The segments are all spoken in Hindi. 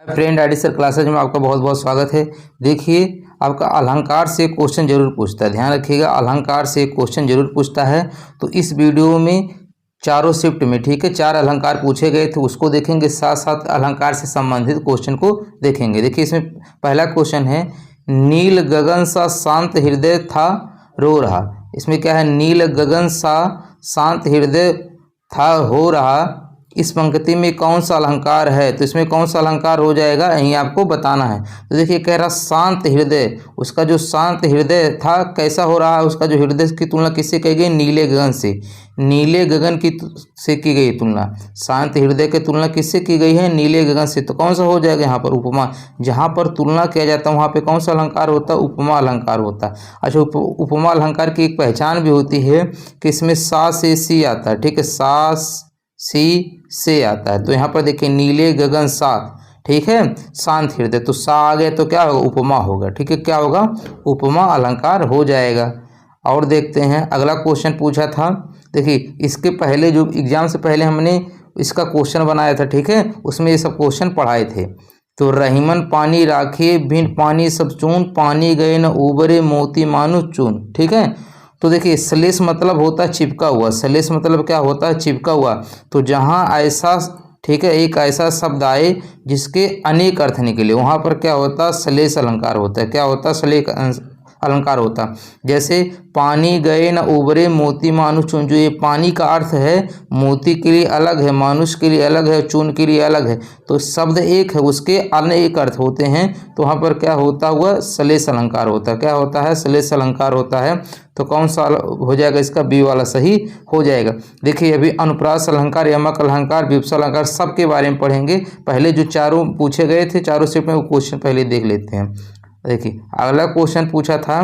फ्रेंड आईडी सर क्लासेज में आपका बहुत बहुत स्वागत है। देखिए, आपका अलंकार से क्वेश्चन जरूर पूछता है, ध्यान रखिएगा, अलंकार से क्वेश्चन जरूर पूछता है। तो इस वीडियो में चारों शिफ्ट में, ठीक है, 4 अलंकार पूछे गए थे, उसको देखेंगे, साथ साथ अलंकार से संबंधित क्वेश्चन को देखेंगे। देखिए, इसमें पहला क्वेश्चन है, नील गगन सा शांत हृदय था रो रहा। इसमें क्या है, नील गगन सा शांत हृदय था हो रहा, इस पंक्ति में कौन सा अलंकार है? तो इसमें कौन सा अलंकार हो जाएगा, यही आपको बताना है। तो देखिए, कह रहा शांत हृदय, उसका जो शांत हृदय था कैसा हो रहा है, उसका जो हृदय की तुलना किससे की गई, नीले गगन से, नीले गगन से की गई तुलना। शांत हृदय की तुलना किससे की गई है, नीले गगन से। तो कौन सा हो जाएगा यहाँ पर, उपमा। जहाँ पर तुलना किया जाता है वहाँ पे कौन सा अलंकार होता है, उपमा अलंकार होता है। अच्छा, उपमा अलंकार की एक पहचान भी होती है कि इसमें सा से सी आता है, ठीक है, सा सी से आता है। तो यहाँ पर देखिए, नीले गगन सा, ठीक है, शांत हृदय, तो सा आ गए तो क्या होगा, उपमा होगा, ठीक है, क्या होगा, उपमा अलंकार हो जाएगा। और देखते हैं अगला क्वेश्चन पूछा था। देखिए, इसके पहले जो एग्जाम से पहले हमने इसका क्वेश्चन बनाया था, ठीक है, उसमें ये सब क्वेश्चन पढ़ाए थे। तो रहीमन पानी राखे भिन्न पानी सब चून, पानी गए न उबरे मोती मानो चून, ठीक है। तो देखिए, श्लेष मतलब होता है चिपका हुआ, श्लेष मतलब क्या होता है, चिपका हुआ। तो जहाँ ऐसा, ठीक है, एक ऐसा शब्द आए जिसके अनेक अर्थ निकले, वहाँ पर क्या होता है, श्लेष अलंकार होता है। क्या होता है, श्लेष अलंकार होता। जैसे पानी गए न उबरे मोती मानुष चून, जो ये पानी का अर्थ है मोती के लिए अलग है, मानुष के लिए अलग है, चून के लिए अलग है। तो शब्द एक है, उसके अनेक अर्थ होते हैं। तो वहाँ पर क्या होता हुआ, श्लेष अलंकार होता है। क्या होता है, श्लेष अलंकार होता है। तो कौन सा हो जाएगा, इसका बी वाला सही हो जाएगा। देखिए, अभी अनुप्रास अलंकार, यमक अलंकार, विपसल अलंकार सबके बारे में पढ़ेंगे। पहले जो चारों पूछे गए थे, चारों सेट में वो क्वेश्चन पहले देख लेते हैं। देखिए, अगला क्वेश्चन पूछा था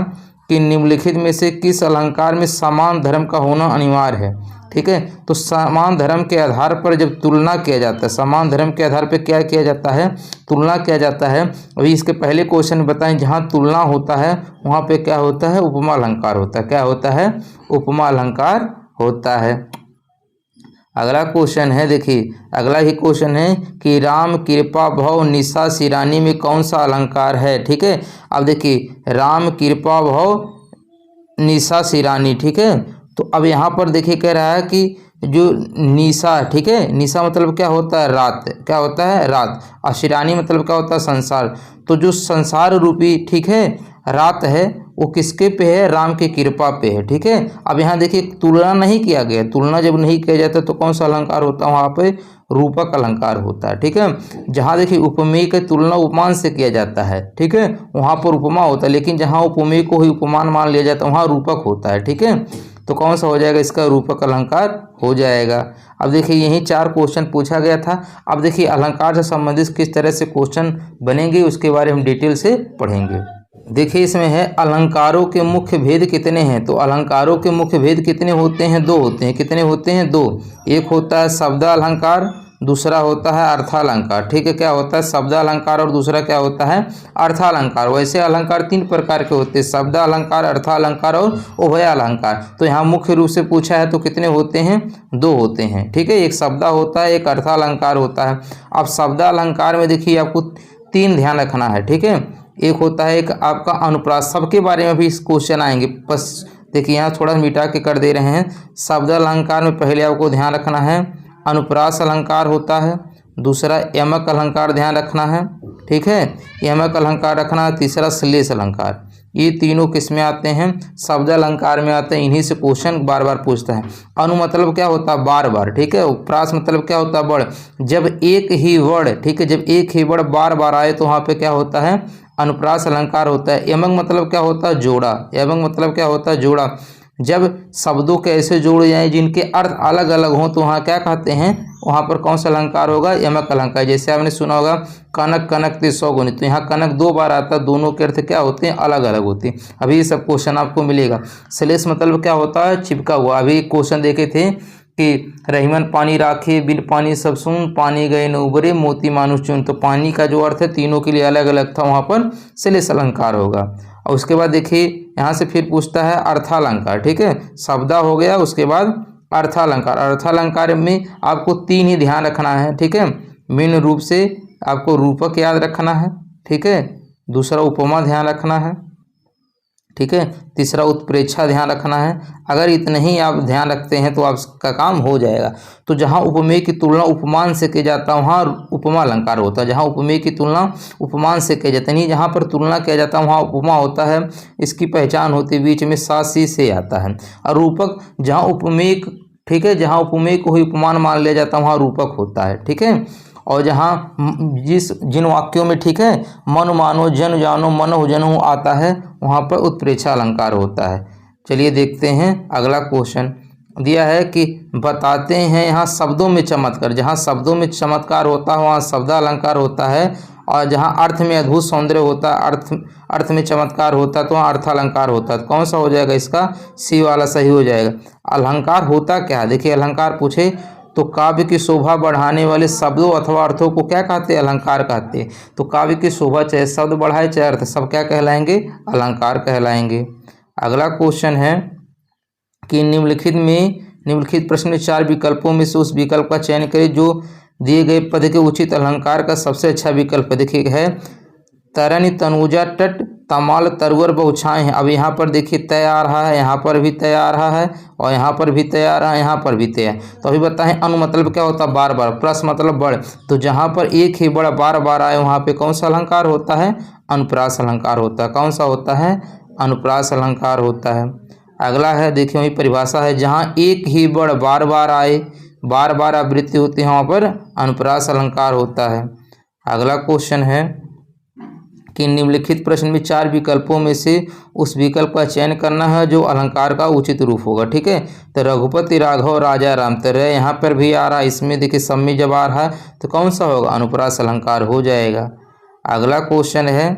कि निम्नलिखित में से किस अलंकार में समान धर्म का होना अनिवार्य है, ठीक है। तो समान धर्म के आधार पर जब तुलना किया जाता है, समान धर्म के आधार पर क्या किया जाता है, तुलना किया जाता है। अभी इसके पहले क्वेश्चन में बताएं, जहाँ तुलना होता है वहाँ पे क्या होता है, उपमा अलंकार होता है। क्या होता है, उपमा अलंकार होता है। अगला क्वेश्चन है, देखिए अगला ही क्वेश्चन है कि राम कृपा भव निशा सिरानी में कौन सा अलंकार है, ठीक है। अब देखिए, राम कृपा भव निशा सिरानी, ठीक है। तो अब यहाँ पर देखिए, कह रहा है कि जो निशा, ठीक है, निशा मतलब क्या होता है, रात, क्या होता है, रात। और शिरानी मतलब क्या होता है, संसार। तो जो संसार रूपी, ठीक है, रात है, वो किसके पे है, राम की कृपा पे है, ठीक है। अब यहाँ देखिए, तुलना नहीं किया गया, तुलना जब नहीं किया जाता तो कौन सा अलंकार होता है, वहाँ पे रूपक अलंकार होता है, ठीक है। जहाँ देखिए उपमेय की तुलना उपमान से किया जाता है, ठीक है, वहाँ पर उपमा होता है। लेकिन जहाँ उपमेय को ही उपमान मान लिया जाता है वहाँ रूपक होता है, ठीक है। तो कौन सा हो जाएगा, इसका रूपक अलंकार हो जाएगा। अब देखिए, यही 4 क्वेश्चन पूछा गया था। अब देखिए, अलंकार से संबंधित किस तरह से क्वेश्चन बनेंगे उसके बारे में डिटेल से पढ़ेंगे। देखिए, इसमें है अलंकारों के मुख्य भेद कितने हैं। तो अलंकारों के मुख्य भेद कितने होते हैं, 2 होते हैं। कितने होते हैं, 2। एक होता है शब्द अलंकार, दूसरा होता है अर्थालंकार, ठीक है। क्या होता है, शब्द अलंकार और दूसरा क्या होता है, अर्थालंकार। वैसे अलंकार 3 प्रकार के होते हैं, शब्द अलंकार, अर्थालंकार और उभय अलंकार। तो यहाँ मुख्य रूप से पूछा है तो कितने होते हैं, 2 होते हैं, ठीक है। एक शब्द होता है, एक अर्थालंकार होता है। अब शब्द अलंकार में देखिए, आपको 3 ध्यान रखना है, ठीक है। एक होता है एक आपका अनुप्रास, सबके बारे में भी इस क्वेश्चन आएंगे, बस देखिए यहाँ थोड़ा मिटा के कर दे रहे हैं। शब्द अलंकार में पहले आपको ध्यान रखना है अनुप्रास अलंकार होता है, दूसरा यमक अलंकार ध्यान रखना है, ठीक है, यमक अलंकार रखना है, तीसरा श्लेष अलंकार। ये तीनों किस में आते हैं, शब्द अलंकार में आते हैं। इन्हीं से क्वेश्चन बार बार पूछता है। अनु मतलब क्या होता है, बार बार, ठीक है। प्रास मतलब क्या होता है, बड़। जब एक ही वर्ड, ठीक है, जब एक ही वर्ड बार बार आए तो वहाँ पे क्या होता है, अनुप्रास अलंकार होता है। यमक मतलब क्या होता है, जोड़ा। यमक मतलब क्या होता है, जोड़ा। जब शब्दों के ऐसे जोड़ जाए जिनके अर्थ अलग अलग हों तो वहाँ क्या कहते हैं, वहाँ पर कौन सा अलंकार होगा, यमक अलंकार। जैसे आपने सुना होगा कनक कनक ते 100 गुनी, तो यहाँ कनक 2 बार आता है, दोनों के अर्थ क्या होते हैं, अलग अलग होते हैं। अभी ये सब क्वेश्चन आपको मिलेगा। श्लेष मतलब क्या होता है, चिपका हुआ। अभी क्वेश्चन देखे थे कि रहीमन पानी राखे बिन पानी सब सुन, पानी गए न उबरे मोती मानुष चून। तो पानी का जो अर्थ है तीनों के लिए अलग अलग था, वहाँ पर श्लेष अलंकार होगा। और उसके बाद देखिए, यहाँ से फिर पूछता है अर्थालंकार, ठीक है। शब्द हो गया, उसके बाद अर्थालंकार। अर्थालंकार में आपको 3 ही ध्यान रखना है, ठीक है। मेन रूप से आपको रूपक याद रखना है, ठीक है। दूसरा उपमा ध्यान रखना है, ठीक है। तीसरा उत्प्रेक्षा ध्यान रखना है। अगर इतने ही आप ध्यान रखते हैं तो आपका काम हो जाएगा। तो जहाँ उपमेय की तुलना उपमान से की जाता है वहाँ उपमा अलंकार होता है। जहाँ उपमेय की तुलना उपमान से की जाती है, नहीं जहाँ पर तुलना किया जाता है वहाँ उपमा होता है। इसकी पहचान होती है, बीच में सा सी से आता है। और रूपक जहाँ उपमेय, ठीक है, जहाँ उपमेय को ही उपमान मान लिया जाता है वहाँ रूपक होता है, ठीक है। और जहाँ जिन वाक्यों में, ठीक है, मन मानो जन जानो मन हो जनो आता है वहाँ पर उत्प्रेक्षा अलंकार होता है। चलिए देखते हैं अगला क्वेश्चन दिया है कि बताते हैं यहाँ शब्दों में चमत्कार। जहाँ शब्दों में चमत्कार होता है वहाँ शब्द अलंकार होता है, और जहाँ अर्थ में अद्भुत सौंदर्य होता है, अर्थ में चमत्कार होता है तो वहाँ अर्थ अलंकार होता है। तो कौन सा हो जाएगा इसका? सी वाला सही हो जाएगा। अलंकार होता क्या है? देखिए अलंकार पूछे तो काव्य की शोभा बढ़ाने वाले शब्दों अथवा अर्थों को क्या कहते हैं? अलंकार कहते हैं। तो काव्य की शोभा चाहे शब्द बढ़ाए चाहे अर्थ, सब क्या कहलाएंगे? अलंकार कहलाएंगे। अगला क्वेश्चन है कि निम्नलिखित प्रश्न में 4 विकल्पों में से उस विकल्प का चयन करें जो दिए गए पद के उचित अलंकार का सबसे अच्छा विकल्प देखिए है। तरनी तनुजा तट तमाल तरवर बहुछाएं हैं। अब यहाँ पर देखिए तय आ रहा है, यहाँ पर भी तय आ रहा है, और यहाँ पर भी तय आ रहा है, यहाँ पर भी तय है। तो अभी बताएं अनु मतलब क्या होता है? बार बार। प्रस मतलब बड़। तो जहाँ पर एक ही बड़ा बार बार आए वहाँ पे कौन सा अलंकार होता है? अनुप्रास अलंकार होता है। कौन सा होता है? अनुप्रास अलंकार होता है। अगला है देखिए वही परिभाषा है, जहाँ एक ही बड़ बार बार आए, बार बार आवृत्ति होती है वहाँ पर अनुप्रास अलंकार होता है। अगला क्वेश्चन है कि निम्नलिखित प्रश्न में 4 विकल्पों में से उस विकल्प का चयन करना है जो अलंकार का उचित रूप होगा, ठीक है। तो रघुपति राघव राजा राम, तो रे यहाँ पर भी आ रहा है, इसमें देखिए सब में जब आ रहा है तो कौन सा होगा? अनुप्रास अलंकार हो जाएगा। अगला क्वेश्चन है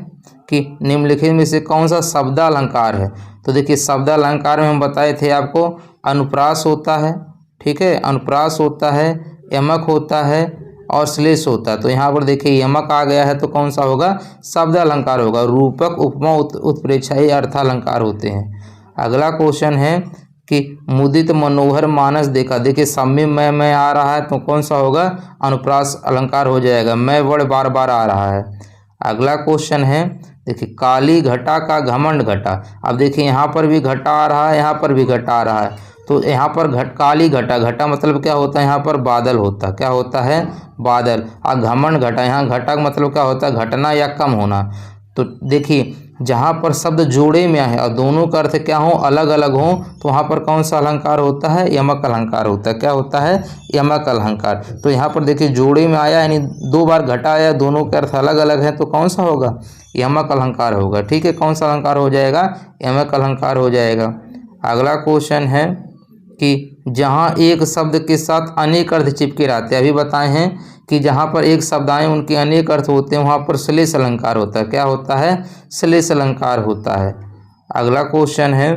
कि निम्नलिखित में से कौन सा शब्द अलंकार है? तो देखिए शब्द अलंकार में हम बताए थे आपको अनुप्रास होता है, ठीक है, अनुप्रास होता है, यमक होता है और श्लेष होता है। तो यहाँ पर देखिए यमक आ गया है तो कौन सा होगा? शब्द अलंकार होगा। रूपक उपमा उत्प्रेक्षा ये अर्थ अलंकार होते हैं। अगला क्वेश्चन है कि मुदित मनोहर मानस देखा, देखिए सब में मैं आ रहा है तो कौन सा होगा? अनुप्रास अलंकार हो जाएगा। मैं वर्ड बार बार आ रहा है। अगला क्वेश्चन है देखिए काली घटा का घमंड घटा। अब देखिए यहाँ पर भी घटा आ रहा है, यहाँ पर भी घटा आ रहा है। तो यहाँ पर काली घटा, घटा मतलब क्या होता है? यहाँ पर बादल होता है। क्या होता है? बादल। और घमंड घटा, यहाँ घटा का मतलब क्या होता है? घटना या कम होना। तो देखिए जहाँ पर शब्द जोड़े में आए और दोनों का अर्थ क्या हो? अलग अलग हो, तो वहाँ पर कौन सा अलंकार होता है? यमक अलंकार होता है। क्या होता है? यमक अलंकार। तो यहाँ पर देखिए जोड़े में आया यानी 2 बार घटा आया, दोनों के अर्थ अलग अलग हैं, तो कौन सा होगा? यमक अलंकार होगा, ठीक है। कौन सा अलंकार हो जाएगा? यमक अलंकार हो जाएगा। अगला क्वेश्चन है कि जहाँ एक शब्द के साथ अनेक अर्थ चिपके रहते हैं, अभी बताए हैं कि जहाँ पर एक शब्द आए उनके अनेक अर्थ होते हैं वहाँ पर श्लेष अलंकार होता है। क्या होता है? श्लेष अलंकार होता है। अगला क्वेश्चन है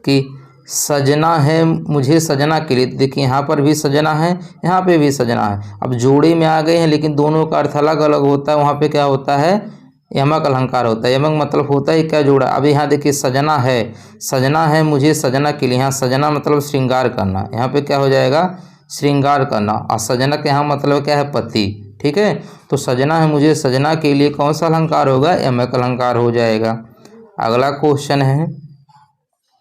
कि सजना है मुझे सजना के लिए, देखिए यहाँ पर भी सजना है, यहाँ पे भी सजना है। अब जोड़े में आ गए हैं लेकिन दोनों का अर्थ अलग अलग होता है, वहाँ पे क्या होता है? यमक अलंकार होता है। यमक मतलब होता है क्या? जोड़ा। अब यहाँ देखिए सजना है मुझे सजना के लिए, यहाँ सजना मतलब श्रृंगार करना, यहाँ पे क्या हो जाएगा? श्रृंगार करना। और सजना के यहाँ मतलब क्या है? पति, ठीक है। तो सजना है मुझे सजना के लिए कौन सा अलंकार होगा? यमक अलंकार हो जाएगा। अगला क्वेश्चन है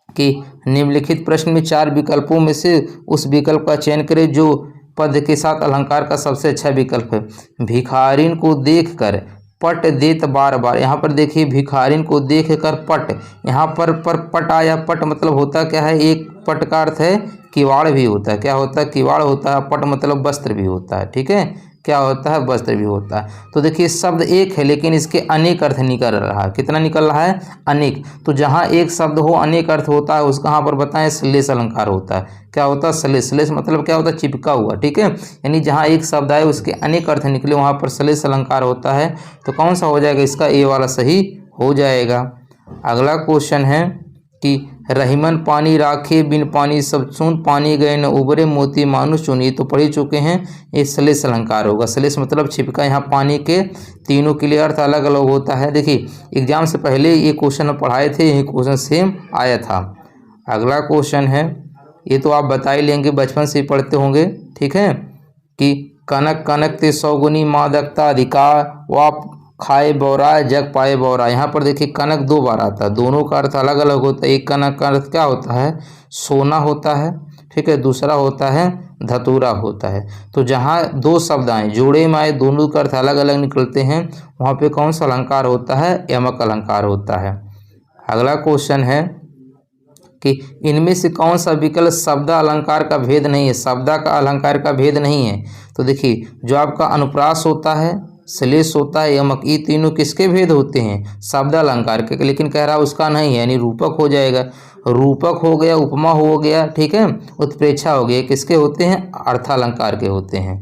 कि निम्नलिखित प्रश्न में 4 विकल्पों में से उस विकल्प का चयन करें जो पद के साथ अलंकार का सबसे अच्छा विकल्प है। भिखारिन को देखकर पट देत बार बार, यहाँ पर देखिए भिखारिन को देख कर पट, यहाँ पर पट आया। पट मतलब होता क्या है? एक पट का अर्थ है किवाड़ भी होता है। क्या होता है? किवाड़ होता है। पट मतलब वस्त्र भी होता है, ठीक है। क्या होता है? वस्त्र भी होता है। तो देखिए शब्द एक है लेकिन इसके अनेक अर्थ निकल रहा है। कितना निकल रहा है? अनेक। तो जहाँ एक शब्द हो अनेक अर्थ होता है उसका यहाँ पर बताएं श्लेष अलंकार होता है। क्या होता है? श्लेष। श्लेष मतलब क्या होता है? चिपका हुआ, ठीक है। यानी जहाँ एक शब्द आए उसके अनेक अर्थ निकले वहाँ पर श्लेष अलंकार होता है। तो कौन सा हो जाएगा? इसका ए वाला सही हो जाएगा। अगला क्वेश्चन है कि रहीमन पानी राखे बिन पानी सब सुन, पानी गए न उबरे मोती मानुष चुन। ये तो पढ़ ही चुके हैं, ये श्लेष अलंकार होगा। श्लेष मतलब छिपका। यहाँ पानी के तीनों के लिए अर्थ अलग अलग होता है। देखिए एग्जाम से पहले ये क्वेश्चन पढ़ाए थे, यही क्वेश्चन सेम आया था। अगला क्वेश्चन है, ये तो आप बता ही लेंगे, बचपन से ही पढ़ते होंगे, ठीक है, कि कनक कनक ते सौगुनी मादकता अधिकार व खाए बौरा जग पाए बौरा। यहाँ पर देखिए कनक दो बार आता है, दोनों का अर्थ अलग अलग होता है। एक कनक का अर्थ क्या होता है, सोना होता है, ठीक है, दूसरा होता है धतूरा होता है। तो जहाँ दो शब्द आए जोड़े में आए, दोनों का अर्थ अलग अलग निकलते हैं, वहाँ पे कौन सा अलंकार होता है, यमक अलंकार होता है। अगला क्वेश्चन है कि इनमें से कौन सा विकल्प शब्द अलंकार का भेद नहीं है, शब्द का अलंकार का भेद नहीं है। तो देखिए जो आपका अनुप्रास होता है, श्लेष होता है, यमक, ये तीनों किसके भेद होते हैं, शब्द अलंकार के। लेकिन कह रहा उसका नहीं है, यानी रूपक हो जाएगा। रूपक हो गया, उपमा हो गया, ठीक है, उत्प्रेक्षा हो गया, किसके होते हैं, अर्थालंकार के होते हैं।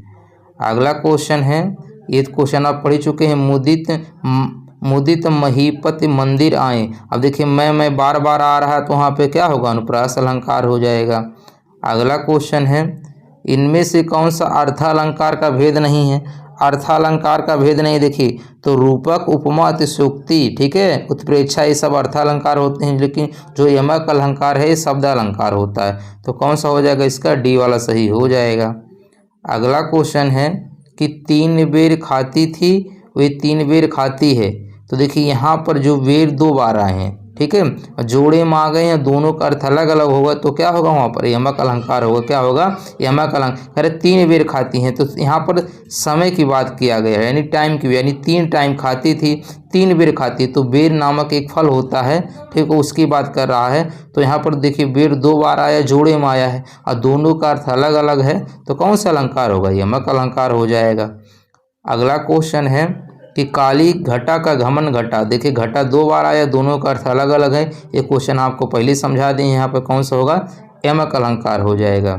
अगला क्वेश्चन है, ये क्वेश्चन आप पढ़ चुके हैं, मुदित महीपति मंदिर आए। अब देखिए मैं बार बार आ रहा है तो वहाँ पे क्या होगा, अनुप्रास अलंकार हो जाएगा। अगला क्वेश्चन है, इनमें से कौन सा अर्थालंकार का भेद नहीं है, अर्थालंकार का भेद नहीं। देखिए तो रूपक, उपमा, अतिशयोक्ति, ठीक है, उत्प्रेक्षा, ये सब अर्थालंकार होते हैं, लेकिन जो यमक अलंकार है ये शब्द अलंकार होता है। तो कौन सा हो जाएगा, इसका डी वाला सही हो जाएगा। अगला क्वेश्चन है कि 3 बेर खाती थी वे 3 बेर खाती है। तो देखिए यहाँ पर जो बेर 2 बार आए हैं, ठीक है, जोड़े में आ गए हैं, दोनों का अर्थ अलग अलग होगा, तो क्या होगा, वहाँ पर यमक अलंकार होगा। क्या होगा, यमक अलंकार। अरे 3 बेर खाती हैं, तो यहाँ पर समय की बात किया गया है, यानी टाइम की, यानी 3 टाइम खाती थी, 3 बेर खाती, तो बेर नामक एक फल होता है, ठीक है, उसकी बात कर रहा है। तो यहाँ पर देखिए बेर 2 बार आया, जोड़े में आया है, और दोनों का अर्थ अलग अलग है, तो कौन सा अलंकार होगा, यमक अलंकार हो जाएगा। अगला क्वेश्चन है कि काली घटा का घमन घटा। देखिए घटा 2 बार आया, दोनों का अर्थ अलग अलग है, ये क्वेश्चन आपको पहले समझा दें, यहाँ पर कौन सा होगा, यमक अलंकार हो जाएगा।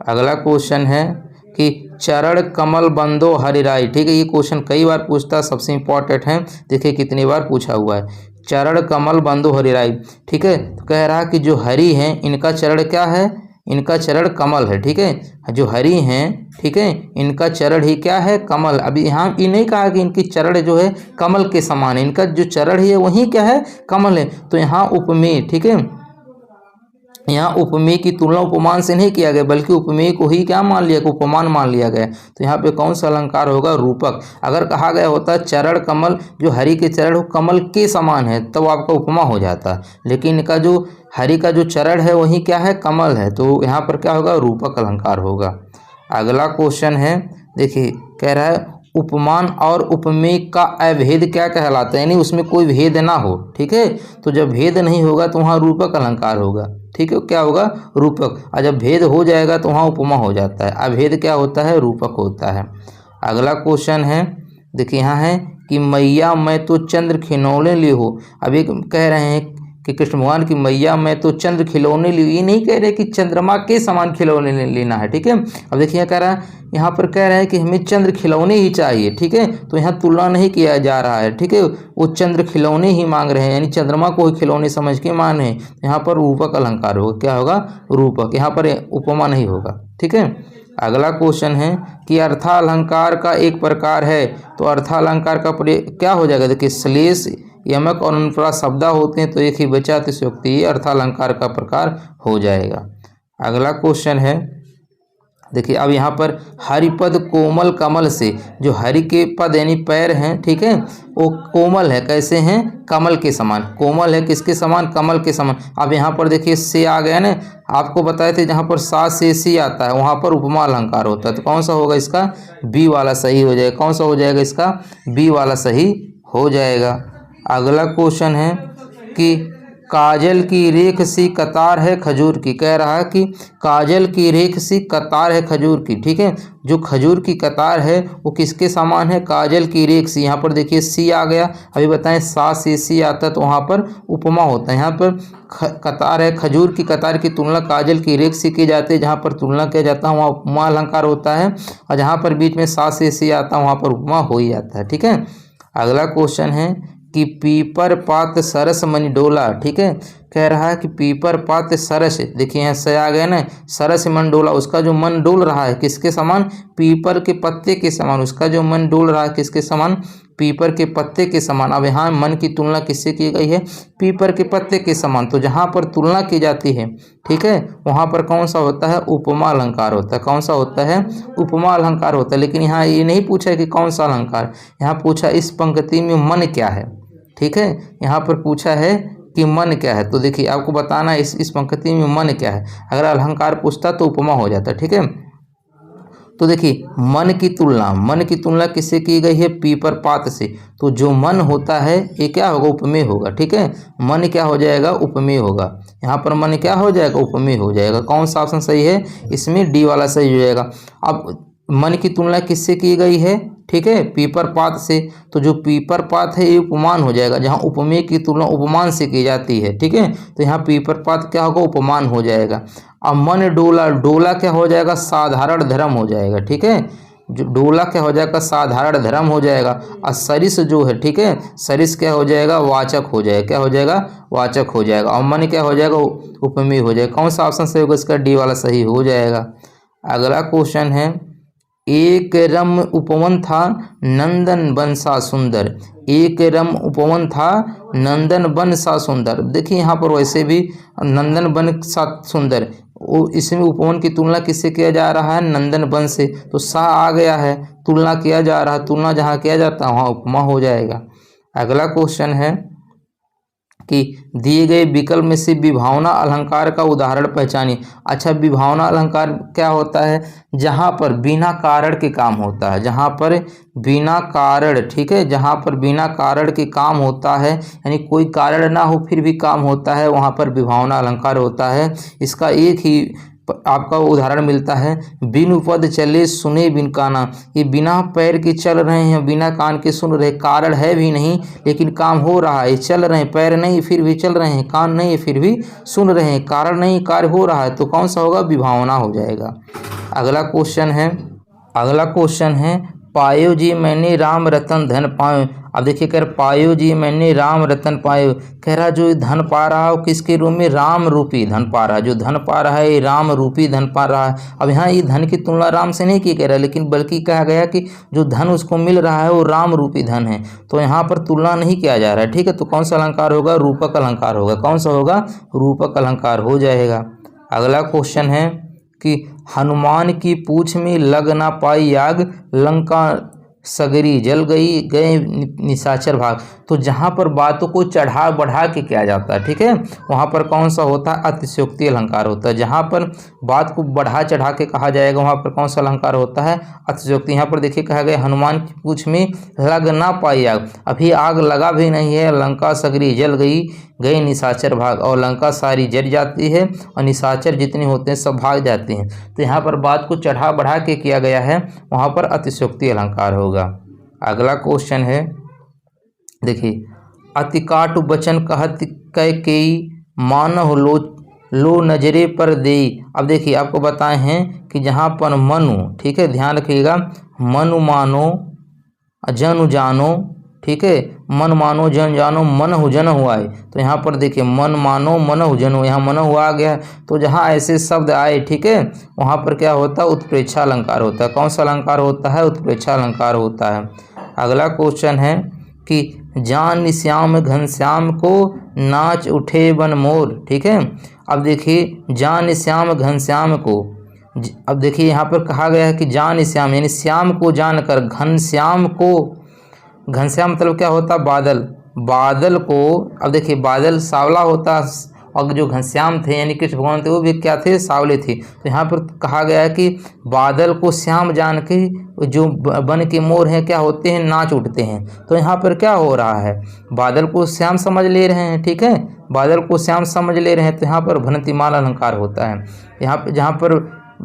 अगला क्वेश्चन है कि चरण कमल बंदो हरिराई। ठीक है, ये क्वेश्चन कई बार पूछता है, सबसे इंपॉर्टेंट है, देखिए कितनी बार पूछा हुआ है, चरण कमल बंदो हरिराई। ठीक है, तो कह रहा कि जो हरि हैं इनका चरण क्या है, इनका चरण कमल है। ठीक है, जो हरि हैं, ठीक है, इनका चरण ही क्या है, कमल। अभी यहाँ ये नहीं कहा कि इनकी चरण जो है कमल के समान है, इनका जो चरण है वही क्या है, कमल है। तो यहाँ उपमेय, ठीक है, यहाँ उपमेय की तुलना उपमान से नहीं किया गया, बल्कि उपमेय को ही क्या मान लिया, उपमान मान लिया गया। तो यहाँ पे कौन सा अलंकार होगा, रूपक। अगर कहा गया होता चरण कमल, जो हरि के चरण हो कमल के समान है, तब तो आपका उपमा हो जाता, लेकिन इनका जो हरि का जो चरण है वही क्या है, कमल है, तो यहाँ पर क्या होगा, रूपक अलंकार होगा। अगला क्वेश्चन है, देखिए कह रहा है उपमान और उपमेय का अभेद क्या कहलाता है, यानी उसमें कोई भेद ना हो। ठीक है, तो जब भेद नहीं होगा तो वहाँ रूपक अलंकार होगा। ठीक है, क्या होगा, रूपक। और जब भेद हो जाएगा तो वहाँ उपमा हो जाता है, अभेद क्या होता है, रूपक होता है। अगला क्वेश्चन है, देखिए यहाँ है कि मैया मैं तो चंद्र खिलौने ली हो। अब एक कह रहे हैं कि कृष्ण भगवान की मैया मैं तो चंद्र खिलौने ली, ये नहीं कह रहे कि चंद्रमा के समान खिलौने लेना है। ठीक है, अब देखिए कह रहा है, यहाँ पर कह रहा है कि हमें चंद्र खिलौने ही चाहिए। ठीक है, तो यहाँ तुलना नहीं किया जा रहा है। ठीक है, वो चंद्र खिलौने ही मांग रहे हैं, यानी चंद्रमा को ही खिलौने समझ के मान है। यहाँ पर रूपक अलंकार होगा, क्या होगा, रूपक, यहाँ पर उपमा नहीं होगा। ठीक है, अगला क्वेश्चन है कि अर्थालंकार का एक प्रकार है, तो अर्थालंकार का क्या हो जाएगा, देखिए श्लेष, यमक और अनुप्रास शब्द होते हैं, तो एक ही बचा अतिशयोक्ति, ये अर्थालंकार का प्रकार हो जाएगा। अगला क्वेश्चन है, देखिए अब यहाँ पर हरिपद कोमल कमल से, जो हरि के पद यानी पैर हैं, ठीक है, वो कोमल है, कैसे हैं, कमल के समान। कोमल है किसके समान, कमल के समान। अब यहाँ पर देखिए से आ गया ना, आपको बताए थे जहाँ पर सा से सी आता है वहाँ पर उपमा अलंकार होता है, तो कौन सा होगा, इसका बी वाला सही हो जाएगा। कौन सा हो जाएगा, इसका बी वाला सही हो जाएगा। अगला क्वेश्चन है कि काजल की रेख सी कतार है खजूर की। कह रहा है कि काजल की रेख सी कतार है खजूर की। ठीक है, जो खजूर की कतार है वो किसके समान है, काजल की रेख सी। यहाँ पर देखिए सी आ गया, अभी बताएं सा से सी आता है तो वहाँ पर उपमा होता है। यहाँ पर कतार है, खजूर की कतार की तुलना काजल की रेख से की जाती है, जहाँ पर तुलना किया जाता है वहाँ उपमा अलंकार होता है, और जहाँ पर बीच में सा से सी आता है वहाँ पर उपमा हो ही जाता है। ठीक है, अगला क्वेश्चन है कि पीपर पात सरस मणि डोला। ठीक है, कह रहा है कि पीपर पात सरस, देखिए यहाँ से आ गया ना, सरस मन डोला, उसका जो मन डोल रहा है किसके समान, पीपर के पत्ते के समान, उसका जो मन डोल रहा है किसके समान, पीपर के पत्ते के समान। अब यहाँ मन की तुलना किससे की गई है? पीपर के पत्ते के समान। तो जहाँ पर तुलना की जाती है, ठीक है, वहाँ पर कौन सा होता है? उपमा अलंकार होता है। कौन सा होता है? उपमा अलंकार होता है। लेकिन यहाँ ये नहीं पूछा है कि कौन सा अलंकार, यहाँ पूछा इस पंक्ति में मन क्या है, ठीक है, यहाँ पर पूछा है कि मन क्या है। तो देखिए आपको बताना है इस पंक्ति में मन क्या है। अगर अलंकार पूछता तो उपमा हो जाता, ठीक है। तो देखिए मन की तुलना किससे की गई है? पीपर पात से। तो जो मन होता है ये क्या होगा? उपमेय होगा, ठीक है। मन क्या हो जाएगा? उपमेय होगा। यहाँ पर मन क्या हो जाएगा? उपमेय हो जाएगा। कौन सा ऑप्शन सही है? इसमें डी वाला सही हो जाएगा। अब मन की तुलना किससे की गई है? ठीक है, पीपर पात से। तो जो पीपर पात है ये उपमान हो जाएगा, जहाँ उपमेय की तुलना उपमान से की जाती है, ठीक है। तो यहाँ पीपर पात क्या होगा? उपमान हो जाएगा। अब मन डोला, डोला क्या हो जाएगा? साधारण धर्म हो जाएगा, ठीक है। जो डोला क्या हो जाएगा? साधारण धर्म हो जाएगा। और सरिस जो है, ठीक है, सरिस क्या हो जाएगा? वाचक हो जाएगा। क्या हो जाएगा? वाचक हो जाएगा। और मन क्या हो जाएगा? उपमेय हो जाएगा। कौन सा ऑप्शन सही होगा? इसका डी वाला सही हो जाएगा। अगला क्वेश्चन है, एक रम उपवन था नंदन बन सा सुंदर। एक रम उपवन था नंदन बन सा सुंदर। देखिए यहाँ पर वैसे भी नंदन बन सा सुंदर, इसमें उपवन की तुलना किससे किया जा रहा है? नंदन बन से। तो सा आ गया है, तुलना किया जा रहा है, तुलना जहाँ किया जाता है वहाँ उपमा हो जाएगा। अगला क्वेश्चन है कि दिए गए विकल्प में से विभावना अलंकार का उदाहरण पहचानिए। अच्छा, विभावना अलंकार क्या होता है? जहाँ पर बिना कारण के काम होता है, जहाँ पर बिना कारण, ठीक है, जहाँ पर बिना कारण के काम होता है, यानी कोई कारण ना हो फिर भी काम होता है, वहाँ पर विभावना अलंकार होता है। इसका एक ही आपका उदाहरण मिलता है, बिनु पद चले सुने बिन काना। ये बिना पैर के चल रहे हैं, बिना कान के सुन रहे, कारण है भी नहीं लेकिन काम हो रहा है, चल रहे हैं, पैर नहीं फिर भी चल रहे हैं, कान नहीं फिर भी सुन रहे हैं, कारण नहीं कार्य हो रहा है। तो कौन सा होगा? विभावना हो जाएगा। अगला क्वेश्चन है पायो जी मैंने राम रतन धन पायो। अब देखिए कह रहा पायो जी मैंने राम रतन पायो, कह रहा जो धन पा रहा हो किसके रूप में? राम रूपी धन पा रहा है। जो धन पा रहा है ये राम रूपी धन पा रहा है। अब यहाँ ये धन की तुलना राम से नहीं की कह रहा है, लेकिन बल्कि कहा गया कि जो धन उसको मिल रहा है वो राम रूपी धन है। तो यहाँ पर तुलना नहीं किया जा रहा है, ठीक है। तो कौन सा अलंकार होगा? रूपक अलंकार होगा। कौन सा होगा? रूपक अलंकार हो जाएगा। अगला क्वेश्चन है कि हनुमान की पूंछ में लग ना पाई आग, लंका सगरी जल गई गए निशाचर भाग। तो जहाँ पर बातों को चढ़ा बढ़ा के किया जाता है, ठीक है, वहाँ पर कौन सा होता है? अतिशयोक्ति अलंकार होता है। जहाँ पर बात को बढ़ा चढ़ा के कहा जाएगा वहाँ पर कौन सा अलंकार होता है? अतिशयोक्ति। यहाँ पर देखिए कहा गया हनुमान की पूंछ में लग ना पाई आग, अभी आग लगा भी नहीं है, लंका सगरी जल गई गए निशाचर भाग, और लंका सारी जल जाती है और निशाचर जितने होते हैं सब भाग जाते हैं। तो यहाँ पर बात को चढ़ा बढ़ा के किया गया है, वहाँ पर अतिशयोक्ति अलंकार होगा। अगला क्वेश्चन है, देखिए अतिकाटु बचन कहत कैकेयी मानह लो नजरे पर देई। अब देखिए आपको बताए हैं कि जहाँ पर मनु, ठीक है, ध्यान रखिएगा, मनु मानो जनु जानो, ठीक है, मन मानो जन जानो मन हो जन हुआ है। तो यहाँ पर देखिए मन मानो मन हो जन हो, यहाँ मन हुआ आ गया है। तो जहाँ ऐसे शब्द आए, ठीक है, वहाँ पर क्या होता है? उत्प्रेक्षा अलंकार होता है। कौन सा अलंकार होता है? उत्प्रेक्षा अलंकार होता है। अगला क्वेश्चन है कि जान श्याम घनश्याम को नाच उठे बन मोर, ठीक है। अब देखिए जान श्याम घनश्याम को, अब देखिए यहाँ पर कहा गया है कि जान श्याम यानी श्याम को जानकर, घनश्याम को, घनश्याम मतलब क्या होता? बादल, बादल को, अब देखिए बादल सांवला होता और जो घनश्याम थे यानी कृष्ण भगवान थे वो भी क्या थे? सांवले थे। तो यहाँ पर कहा गया है कि बादल को श्याम जान के जो बन के मोर हैं क्या होते हैं? नाच उठते हैं। तो यहाँ पर क्या हो रहा है? बादल को श्याम समझ ले रहे हैं, ठीक है, बादल को श्याम समझ ले रहे हैं। तो यहाँ पर भ्रांतिमान अलंकार होता है। यहाँ पर जहाँ पर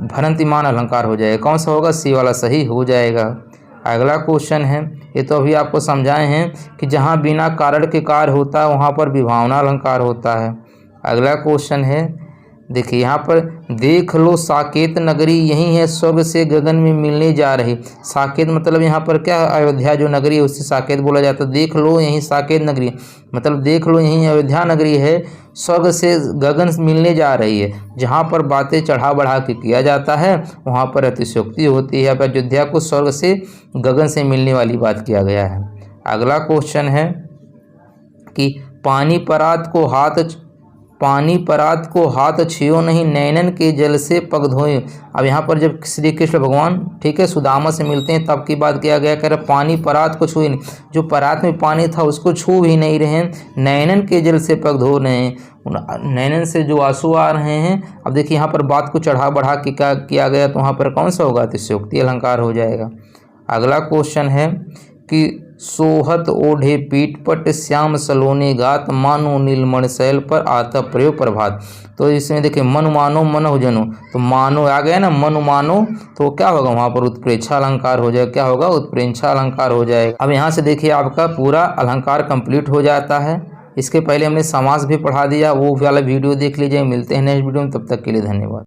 भ्रांतिमान अलंकार हो जाएगा, कौन सा होगा? सी वाला सही हो जाएगा। अगला क्वेश्चन है, ये तो अभी आपको समझाए हैं कि जहाँ बिना कारण के कार्य होता है वहाँ पर विभावना अलंकार होता है। अगला क्वेश्चन है, देखिए यहाँ पर देख लो साकेत नगरी यही है स्वर्ग से गगन में मिलने जा रही। साकेत मतलब यहाँ पर क्या? अयोध्या जो नगरी है उससे साकेत बोला जाता है। देख लो यही साकेत नगरी मतलब देख लो यही अयोध्या नगरी है, स्वर्ग से गगन मिलने जा रही है। जहाँ पर बातें चढ़ा बढ़ा के किया जाता है वहाँ पर अतिशयोक्ति होती है। अयोध्या को स्वर्ग से गगन से मिलने वाली बात किया गया है। अगला क्वेश्चन है कि पानी परात को हाथ छियो नहीं, नैनन के जल से पग धोए। अब यहाँ पर जब श्री कृष्ण भगवान, ठीक है, सुदामा से मिलते हैं तब की बात किया गया, कह रहे पानी परात को छुए नहीं, जो परात में पानी था उसको छू भी नहीं रहे हैं, नैनन के जल से पग धो रहे हैं, नैनन से जो आंसू आ रहे हैं। अब देखिए यहाँ पर बात को चढ़ा बढ़ा के क्या किया गया, तो वहाँ पर कौन सा होगा, अतिशयोक्ति अलंकार हो जाएगा। अगला क्वेश्चन है कि सोहत ओढ़े पीठपट श्याम सलोने गात, मानो नीलमण शैल पर आता प्रयोग प्रभात। तो इसमें देखिए मनु मानो मनो जनो, तो मानो आ गया ना, मनु मानो, तो क्या होगा वहाँ पर उत्प्रेक्षा अलंकार हो जाएगा, क्या होगा, उत्प्रेक्षा अलंकार हो जाएगा। अब यहाँ से देखिए आपका पूरा अलंकार कंप्लीट हो जाता है। इसके पहले हमने समास भी पढ़ा दिया, वो वाला वीडियो देख लीजिए। मिलते हैं नेक्स्ट वीडियो में, तब तक के लिए धन्यवाद।